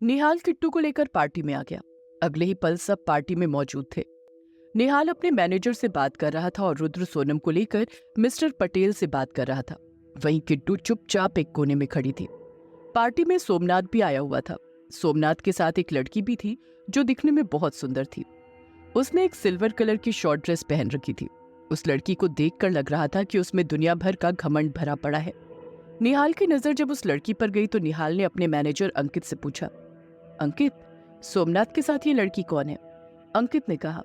निहाल किट्टू को लेकर पार्टी में आ गया। अगले ही पल सब पार्टी में मौजूद थे। निहाल अपने मैनेजर से बात कर रहा था और रुद्र सोनम को लेकर मिस्टर पटेल से बात कर रहा था। वहीं किट्टू चुपचाप एक कोने में खड़ी थी। पार्टी में सोमनाथ भी आया हुआ था। सोमनाथ के साथ एक लड़की भी थी जो दिखने में बहुत सुंदर थी। उसने एक सिल्वर कलर की शॉर्ट ड्रेस पहन रखी थी। उस लड़की को देखकर लग रहा था कि उसमें दुनिया भर का घमंड भरा पड़ा है। निहाल की नजर जब उस लड़की पर गई तो निहाल ने अपने मैनेजर अंकित से पूछा, अंकित, सोमनाथ के साथ ये लड़की कौन है? अंकित ने कहा,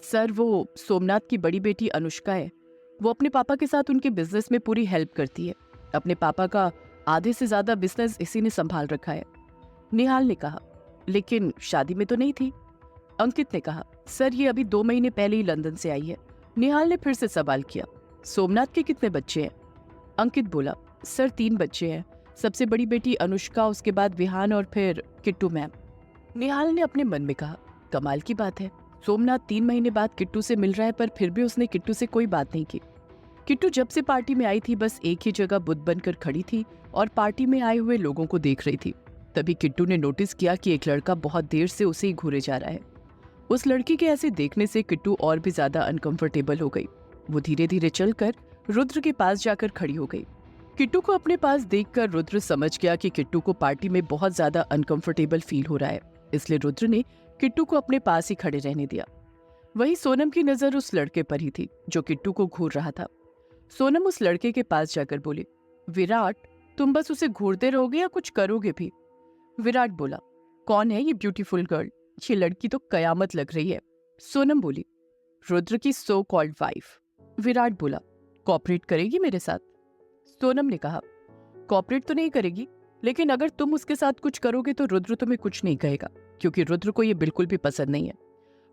सर वो सोमनाथ की बड़ी बेटी अनुष्का है। वो अपने पापा के साथ उनके बिजनेस में पूरी हेल्प करती है। अपने पापा का आधे से ज्यादा बिजनेस इसी ने संभाल रखा है। निहाल ने कहा, लेकिन शादी में तो नहीं थी। अंकित ने कहा, सर ये अभी 2 महीने पहले ही लंदन से आई है। निहाल ने फिर से सवाल किया, सोमनाथ के कितने बच्चे हैं? अंकित बोला, सर 3 बच्चे हैं। सबसे बड़ी बेटी अनुष्का, उसके बाद विहान और फिर किट्टू मैम। निहाल ने अपने मन में कहा, कमाल की बात है, सोमनाथ 3 महीने बाद किट्टू से मिल रहा है, पर फिर भी उसने किट्टू से कोई बात नहीं की। किट्टू जब से पार्टी में आई थी बस एक ही जगह बुत बनकर खड़ी थी और पार्टी में आए हुए लोगों को देख रही थी। तभी किट्टू ने नोटिस किया कि एक लड़का बहुत देर से उसे ही घूरे जा रहा है। उस लड़की के ऐसे देखने से किट्टू और भी ज्यादा अनकंफर्टेबल हो गई। वो धीरे धीरे चलकर रुद्र के पास जाकर खड़ी हो गई। किट्टू को अपने पास देखकर रुद्र समझ गया कि किट्टू को पार्टी में बहुत ज्यादा अनकंफर्टेबल फील हो रहा है, इसलिए रुद्र ने किट्टू को अपने पास ही खड़े रहने दिया। वहीं सोनम की नजर उस लड़के पर ही थी जो किट्टू को घूर रहा था। सोनम उस लड़के के पास जाकर बोली, विराट, तुम बस उसे घूरते रहोगे या कुछ करोगे भी? विराट बोला, कौन है ये ब्यूटीफुल गर्ल? ये लड़की तो कयामत लग रही है। सोनम बोली, रुद्र की सो कॉल्ड वाइफ। विराट बोला, कॉपरेट करेगी मेरे साथ? सोनम ने कहा, कॉपरेट तो नहीं करेगी, लेकिन अगर तुम उसके साथ कुछ करोगे तो रुद्र तुम्हें कुछ नहीं कहेगा, क्योंकि रुद्र को ये बिल्कुल भी पसंद नहीं है।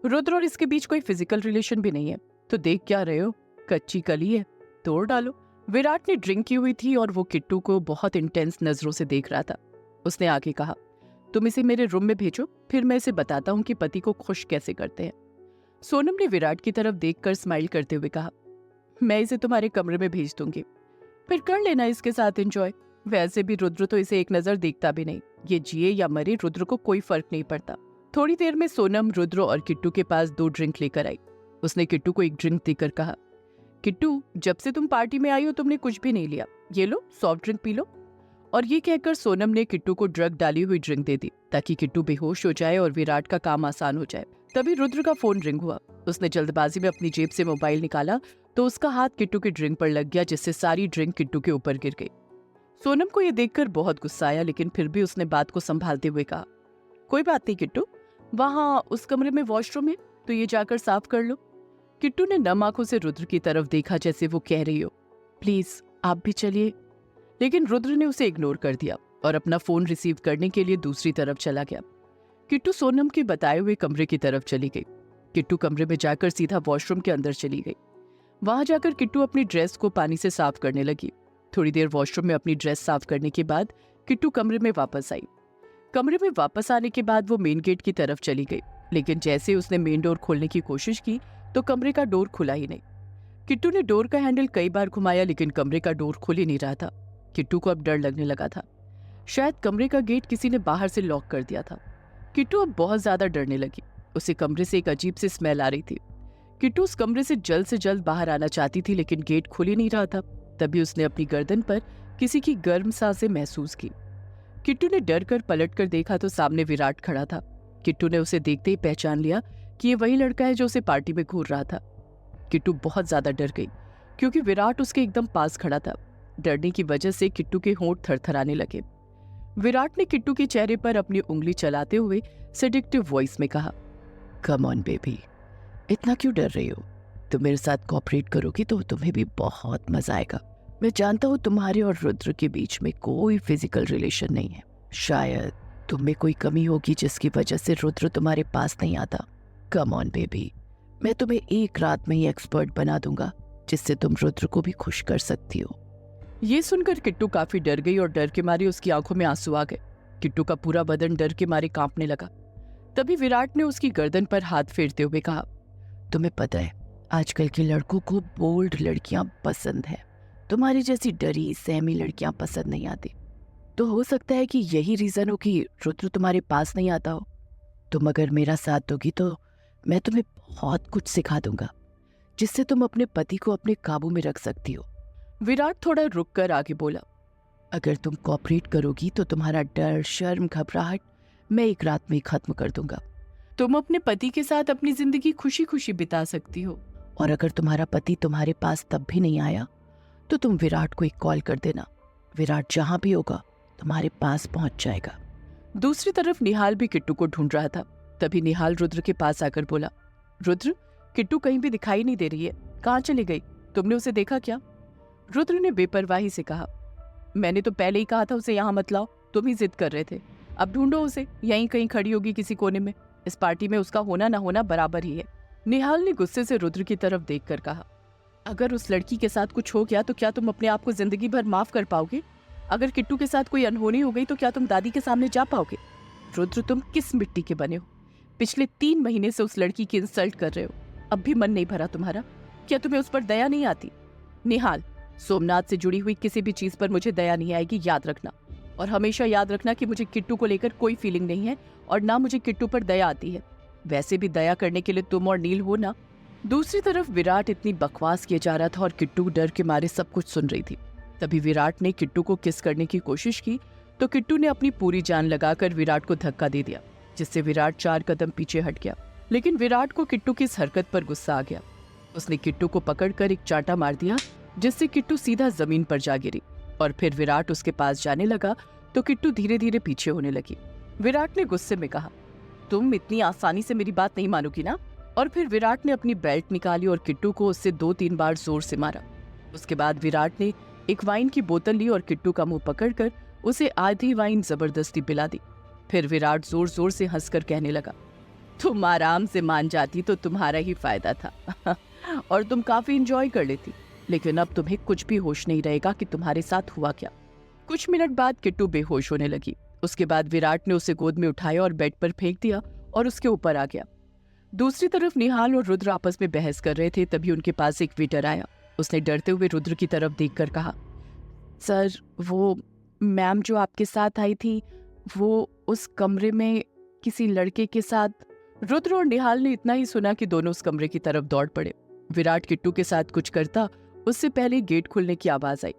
रुद्र और इसके बीच कोई फिजिकल रिलेशन भी नहीं है, तो देख क्या रहे हो? कच्ची कली है, तोड़ डालो। विराट ने ड्रिंक की हुई थी और वो किट्टू को बहुत इंटेंस नजरों से देख रहा था। उसने आगे कहा, तुम इसे मेरे रूम में भेजो, फिर मैं इसे बताता हूँ कि पति को खुश कैसे करते हैं। सोनम ने विराट की तरफ देखकर स्माइल करते हुए कहा, मैं इसे तुम्हारे कमरे में भेज दूंगी, फिर कर लेना इसके साथ एंजॉय। वैसे भी रुद्र तो इसे एक नजर देखता भी नहीं, ये जिए या मरे रुद्र को कोई फर्क नहीं पड़ता। थोड़ी देर में सोनम रुद्र और किट्टू के पास 2 ड्रिंक लेकर आई। उसने किट्टू को एक ड्रिंक देकर कहा, किट्टू, जब से तुम पार्टी में आई हो तुमने कुछ भी नहीं लिया, ये लो सॉफ्ट ड्रिंक पी लो। और ये कहकर सोनम ने किट्टू को ड्रग डाली हुई ड्रिंक दे दी ताकि किट्टू बेहोश हो जाए और विराट का काम आसान हो जाए। तभी रुद्र का फोन रिंग हुआ। उसने जल्दबाजी में अपनी जेब से मोबाइल निकाला तो उसका हाथ किट्टू की ड्रिंक पर लग गया, जिससे सारी ड्रिंक किट्टू के ऊपर गिर गई। सोनम को यह देखकर बहुत गुस्सा आया, लेकिन फिर भी उसने बात को संभालते हुए कहा, कोई बात नहीं किट्टू, वहां उस कमरे में वॉशरूम है, तो ये जाकर साफ कर लो। किट्टू ने नम आंखों से रुद्र की तरफ देखा, जैसे वो कह रही हो, प्लीज आप भी चलिए। लेकिन रुद्र ने उसे इग्नोर कर दिया और अपना फोन रिसीव करने के लिए दूसरी तरफ चला गया। किट्टू सोनम के बताए हुए कमरे की तरफ चली गई। किट्टू कमरे में जाकर सीधा वॉशरूम के अंदर चली गई। वहां जाकर किट्टू अपनी ड्रेस को पानी से साफ करने लगी। थोड़ी देर वॉशरूम में अपनी ड्रेस साफ करने के बाद किट्टू कमरे में वापस आई। कमरे में वापस आने के बाद वो मेन गेट की तरफ चली गई, लेकिन जैसे उसने मेन डोर खोलने की कोशिश की तो कमरे का डोर खुला ही नहीं। किट्टू ने डोर का हैंडल कई बार घुमाया, लेकिन कमरे का डोर खुल ही नहीं रहा था। किट्टू को अब डर लगने लगा था, शायद कमरे का गेट किसी ने बाहर से लॉक कर दिया था। किट्टू अब बहुत ज्यादा डरने लगी। उसे कमरे से एक अजीब सी स्मेल आ रही थी। किट्टू उस कमरे से जल्द बाहर आना चाहती थी, लेकिन गेट खुल ही नहीं रहा था। तभी उसने अपनी गर्दन पर किसी की गर्म सांसें महसूस की। किट्टू ने डर कर पलट कर देखा तो सामने विराट खड़ा था। किट्टू ने उसे देखते ही पहचान लिया कि ये वही लड़का है जो उसे पार्टी में घूर रहा था। किट्टू बहुत ज्यादा डर गई, क्योंकि विराट उसके एकदम पास खड़ा था। डरने की वजह से किट्टू के होंठ थरथराने लगे। विराट ने किट्टू के चेहरे पर अपनी उंगली चलाते हुए सेडिक्टिव वॉइस में कहा, कम ऑन बेबी, इतना क्यों डर रही हो? तुम मेरे साथ कोऑपरेट करोगी तो तुम्हें भी बहुत मजा आएगा। मैं जानता हूँ तुम्हारे और रुद्र के बीच में कोई फिजिकल रिलेशन नहीं है। शायद तुम में कोई कमी होगी जिसकी वजह से रुद्र तुम्हारे पास नहीं आता। कम ऑन बेबी, मैं तुम्हें एक रात में ही एक्सपर्ट बना दूंगा, जिससे तुम रुद्र को भी खुश कर सकती हो। ये सुनकर किट्टू काफी डर गई और डर के मारे उसकी आंखों में आंसू आ गए। किट्टू का पूरा बदन डर के मारे कांपने लगा। तभी विराट ने उसकी गर्दन पर हाथ फेरते हुए कहा, तुम्हें पता है आजकल के लड़कों को बोल्ड लड़कियां पसंद है, तुम्हारी जैसी डरी सहमी लड़कियां पसंद नहीं आती। तो हो सकता है कि यही रीजन हो कि रुद्र तुम्हारे पास नहीं आता हो। तुम अगर मेरा साथ दोगी तो मैं तुम्हें बहुत कुछ सिखा दूंगा, जिससे तुम अपने पति को अपने काबू में रख सकती हो। विराट थोड़ा रुक कर आगे बोला, अगर तुम कॉपरेट करोगी तो तुम्हारा डर, शर्म, घबराहट मैं एक रात में ही खत्म कर दूंगा। तुम अपने पति के साथ अपनी जिंदगी खुशी खुशी बिता सकती हो। और अगर तुम्हारा पति तुम्हारे पास तब भी नहीं आया तो तुम विराट को एक कॉल कर देना। विराट जहां भी होगा तुम्हारे पास पहुंच जाएगा। दूसरी तरफ निहाल भी किट्टू को ढूंढ रहा था। तभी निहाल रुद्र के पास आकर बोला, रुद्र, किट्टू कहीं भी दिखाई नहीं दे रही है, कहाँ चली गई? तुमने उसे देखा क्या? रुद्र ने बेपरवाही से कहा, मैंने तो पहले ही कहा था उसे यहाँ मत लाओ, तुम ही जिद कर रहे थे। अब ढूंढो उसे, यहीं कहीं खड़ी होगी किसी कोने में। इस पार्टी में उसका होना ना होना बराबर ही है। निहाल ने गुस्से से रुद्र की तरफ देखकर कहा, अगर उस लड़की के साथ कुछ हो गया तो क्या तुम अपने आप को जिंदगी भर माफ कर पाओगे? अगर किट्टू के साथ कोई अनहोनी हो गई तो क्या तुम दादी के सामने जा पाओगे? रुद्र, तुम किस मिट्टी के बने हो? पिछले 3 महीने से उस लड़की की इंसल्ट कर रहे हो, अब भी मन नहीं भरा तुम्हारा? क्या तुम्हें उस पर दया नहीं आती? निहाल, सोमनाथ से जुड़ी हुई किसी भी चीज पर मुझे दया नहीं आएगी, याद रखना। और हमेशा याद रखना कि मुझे किट्टू को लेकर कोई फीलिंग नहीं है और ना मुझे किट्टू पर दया आती है। वैसे भी दया करने के लिए तुम और नील हो ना। दूसरी तरफ विराट इतनी बकवास किए जा रहा था और किट्टू डर के मारे सब कुछ सुन रही थी। तभी विराट ने किट्टू को किस करने की कोशिश की तो किट्टू ने अपनी पूरी जान लगाकर विराट को धक्का दे दिया, जिससे विराट 4 कदम पीछे हट गया। लेकिन विराट को किट्टू की इस हरकत पर गुस्सा आ गया। उसने किट्टू को पकड़कर एक चांटा मार दिया, जिससे किट्टू सीधा जमीन पर जा गिरी। और फिर विराट उसके पास जाने लगा तो किट्टू धीरे धीरे पीछे होने लगी। विराट ने गुस्से में कहा, तुम इतनी आसानी से मेरी बात नहीं मानोगी ना? और फिर विराट ने अपनी बेल्ट निकाली और किट्टू को उससे 2-3 बार जोर से मारा। उसके बाद विराट ने एक वाइन की बोतल ली और किट्टू का मुंह पकड़कर उसे आधी वाइन जबरदस्ती पिला दी। फिर विराट जोर जोर से हंसकर कहने लगा, तुम आराम से मान जाती तो तुम्हारा ही फायदा था और तुम काफी इंजॉय कर लेती, लेकिन अब तुम्हें कुछ भी होश नहीं रहेगा कि तुम्हारे साथ हुआ क्या। कुछ मिनट बाद किट्टू बेहोश होने लगी। उसके बाद विराट ने उसे गोद में उठाया और बेड पर फेंक दिया और उसके ऊपर आ गया। दूसरी तरफ निहाल और रुद्र आपस में बहस कर रहे थे। तभी उनके पास एक वेटर आया। उसने डरते हुए रुद्र की तरफ देखकर कहा, सर, वो मैम जो आपके साथ आई थी, वो उस कमरे में किसी लड़के के साथ। रुद्र और निहाल ने इतना ही सुना कि दोनों उस कमरे की तरफ दौड़ पड़े। विराट किट्टू के साथ कुछ करता उससे पहले गेट खुलने की आवाज आई।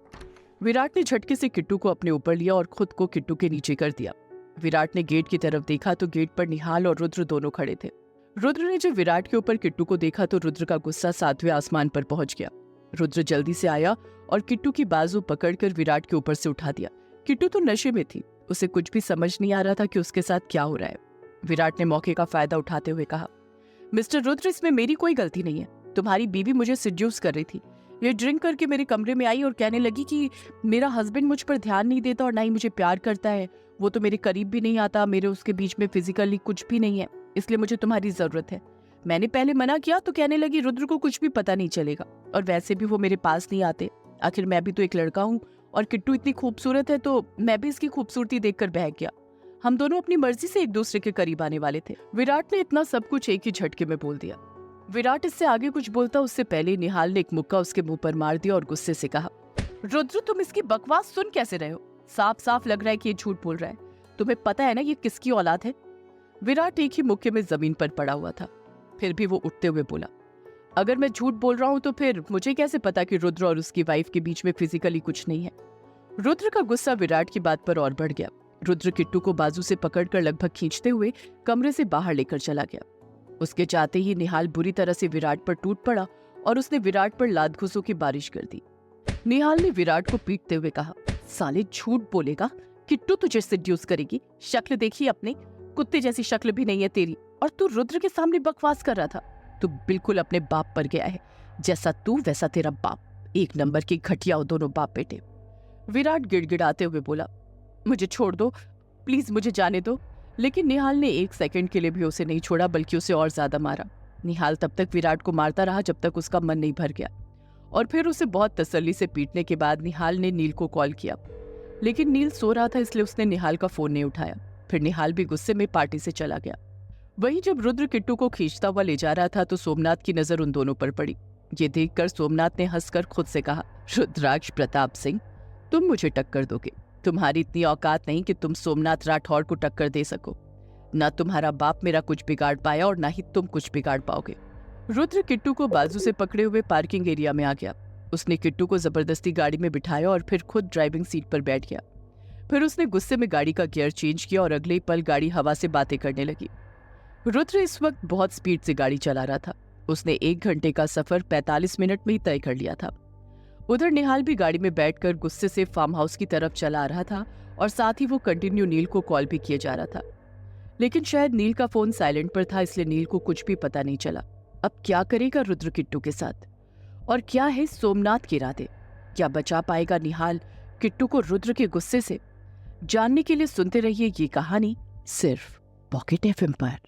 विराट ने झटके से किट्टू को अपने ऊपर लिया और खुद को किट्टू के नीचे कर दिया। विराट ने गेट की तरफ देखा तो गेट पर निहाल और रुद्र दोनों खड़े थे। रुद्र ने जब विराट के ऊपर किट्टू को देखा तो रुद्र का गुस्सा 7वें आसमान पर पहुंच गया। रुद्र जल्दी से आया और किट्टू की बाजू पकड़कर विराट के ऊपर से उठा दिया। किट्टू तो नशे में थी, उसे कुछ भी समझ नहीं आ रहा था कि उसके साथ क्या हो रहा है। विराट ने मौके का फायदा उठाते हुए कहा, मिस्टर रुद्र, इसमें मेरी कोई गलती नहीं है। तुम्हारी बीवी मुझे सिड्यूस कर रही थी। ये ड्रिंक करके मेरे कमरे में आई और कहने लगी कि मेरा हस्बैंड मुझ पर ध्यान नहीं देता और ना ही मुझे प्यार करता है। वो तो मेरे करीब भी नहीं आता, मेरे उसके बीच में फिजिकली कुछ भी नहीं है, इसलिए मुझे तुम्हारी जरूरत है। मैंने पहले मना किया तो कहने लगी रुद्र को कुछ भी पता नहीं चलेगा और वैसे भी वो मेरे पास नहीं आते। आखिर मैं भी तो एक लड़का हूँ और किट्टू इतनी खूबसूरत है तो मैं भी इसकी खूबसूरती देखकर बहक गया। हम दोनों अपनी मर्जी से एक दूसरे के करीब आने वाले थे। विराट ने इतना सब कुछ एक ही झटके में बोल दिया। विराट इससे आगे कुछ बोलता उससे पहले निहाल ने एक मुक्का उसके मुंह पर मार दिया और गुस्से से कहा, रुद्र, तुम इसकी बकवास सुन कैसे रहे हो? साफ साफ लग रहा है कि ये झूठ बोल रहा है। तुम्हें पता है ना ये किसकी औलाद है? विराट एक ही मुक्के में जमीन पर पड़ा हुआ था। फिर भी वो उठते हुए बोला, अगर मैं झूठ बोल रहा हूँ तो फिर मुझे कैसे पता कि रुद्र और उसकी वाइफ के बीच में फिजिकली कुछ नहीं है? रुद्र का गुस्सा विराट की बात पर और बढ़ गया। रुद्र किट्टू को बाजू से पकड़कर लगभग खींचते हुए कमरे से बाहर लेकर चला गया। उसके जाते ही निहाल बुरी तरह से विराट पर टूट पड़ा और उसने विराट पर लात घुसों की बारिश कर दी। निहाल ने विराट को पीटते हुए कहा, साले झूठ बोलेगा, किट्टू तुझे सिड्यूस करेगी। शक्ल देखी अपनी, कुत्ते जैसी शक्ल भी नहीं है तेरी और तू रुद्र के सामने बकवास कर रहा था। तू बिल्कुल अपने बाप पर गया है, जैसा तू वैसा तेरा बाप। 1 नंबर की घटिया हो दोनों बाप बेटे। विराट गिड़गिड़ाते हुए बोला, मुझे छोड़ दो प्लीज, मुझे जाने दो। लेकिन निहाल ने 1 सेकंड के लिए भी उसे नहीं छोड़ा, बल्कि उसे और ज्यादा मारा। निहाल तब तक विराट को मारता रहा जब तक उसका मन नहीं भर गया और फिर उसे बहुत तसल्ली से पीटने के बाद निहाल ने नील को कॉल किया। लेकिन नील सो रहा था, इसलिए उसने निहाल का फोन नहीं उठाया। फिर निहाल भी गुस्से में पार्टी से चला गया। वहीं जब रुद्र किट्टू को खींचता हुआ ले जा रहा था तो सोमनाथ की नजर उन दोनों पर पड़ी। ये देखकर सोमनाथ ने हंसकर खुद से कहा, रुद्राक्ष प्रताप सिंह, तुम मुझे टक्कर दोगे? तुम्हारी इतनी औकात नहीं कि तुम सोमनाथ राठौर को टक्कर दे सको। ना तुम्हारा बाप मेरा कुछ बिगाड़ पाया और ना ही तुम कुछ बिगाड़ पाओगे। रुद्र किट्टू को बाजू से पकड़े हुए पार्किंग एरिया में आ गया। उसने किट्टू को जबरदस्ती गाड़ी में बिठाया और फिर खुद ड्राइविंग सीट पर बैठ गया। फिर उसने गुस्से में गाड़ी का गियर चेंज किया और अगले ही पल गाड़ी हवा से बातें करने लगी। रुद्र इस वक्त बहुत स्पीड से गाड़ी चला रहा था। उसने 1 घंटे का सफर 45 मिनट में ही तय कर लिया था। उधर निहाल भी गाड़ी में बैठकर गुस्से से फार्म हाउस की तरफ चला आ रहा था और साथ ही वो कंटिन्यू नील को कॉल भी किए जा रहा था। लेकिन शायद नील का फोन साइलेंट पर था, इसलिए नील को कुछ भी पता नहीं चला। अब क्या करेगा रुद्र किट्टू के साथ, और क्या है सोमनाथ के इरादे? क्या बचा पाएगा निहाल किट्टू को रुद्र के गुस्से से? जानने के लिए सुनते रहिए ये कहानी सिर्फ पॉकेट एफएम पर।